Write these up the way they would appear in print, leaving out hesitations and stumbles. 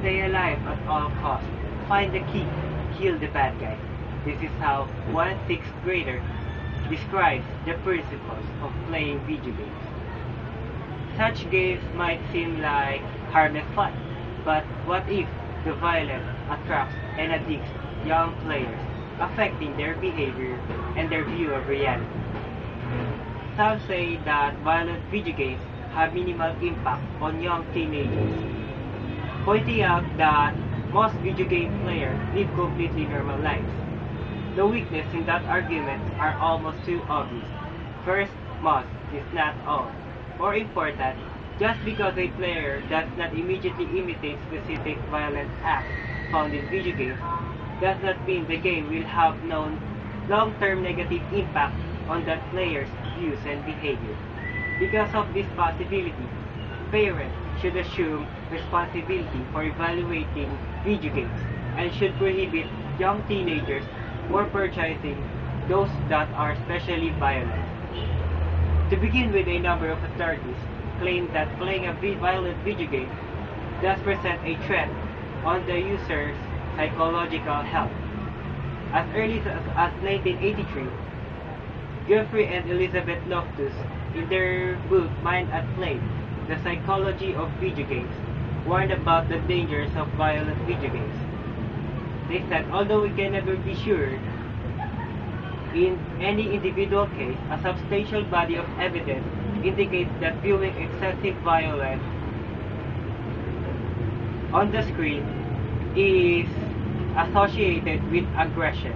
Stay alive at all costs. Find the key. Kill the bad guy. This is how one sixth grader describes the principles of playing video games. Such games might seem like harmless fun, but what if the violence attracts and addicts young players, affecting their behavior and their view of reality? Some say that violent video games have minimal impact on young teenagers, pointing out that most video game players live completely normal lives. The weakness in that argument are almost too obvious. First, most is not all. More important, just because a player does not immediately imitate specific violent acts found in video games, does not mean the game will have no long-term negative impact on that player's views and behavior. Because of this possibility, parents should assume responsibility for evaluating video games and should prohibit young teenagers from purchasing those that are especially violent. To begin with, a number of authorities claim that playing a violent video game does present a threat on the user's psychological health. As early as 1983, Geoffrey and Elizabeth Loftus, in their book Mind at Play, The Psychology of Video Games, warned about the dangers of violent video games. They said, although we can never be sure, in any individual case, a substantial body of evidence indicates that viewing excessive violence on the screen is associated with aggression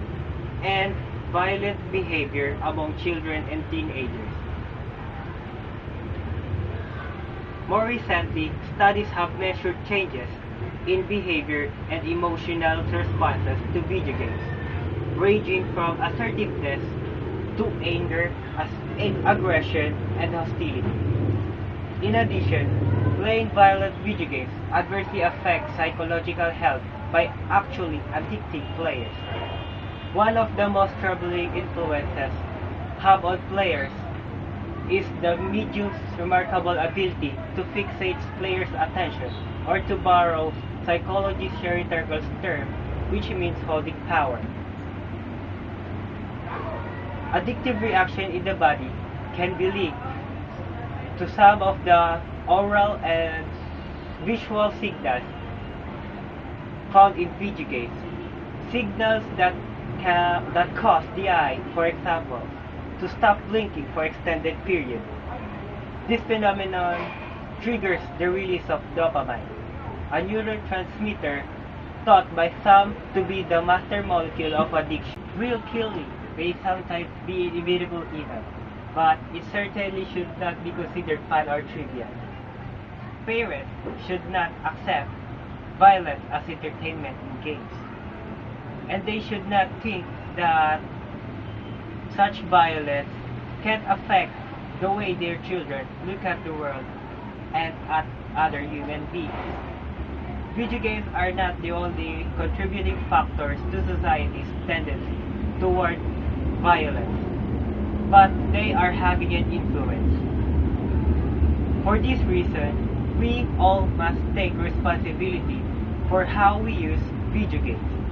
and violent behavior among children and teenagers. More recently, studies have measured changes in behavior and emotional responses to video games, ranging from assertiveness to anger, aggression, and hostility. In addition, playing violent video games adversely affects psychological health by actually addicting players. One of the most troubling influences have on players is the medium's remarkable ability to fixate players' attention, or to borrow psychologist Sherry Turkle's term, which means holding power. Addictive reaction in the body can be linked to some of the oral and visual signals found in video games. Signals that cause the eye, for example, to stop blinking for extended period. This phenomenon triggers the release of dopamine, a neurotransmitter thought by some to be the master molecule of addiction. Real killing may sometimes be an inevitable event, but it certainly should not be considered fun or trivial. Parents should not accept violence as entertainment in games, and they should not think that such violence can affect the way their children look at the world and at other human beings. Video games are not the only contributing factors to society's tendency toward violence, but they are having an influence. For this reason, we all must take responsibility for how we use video games.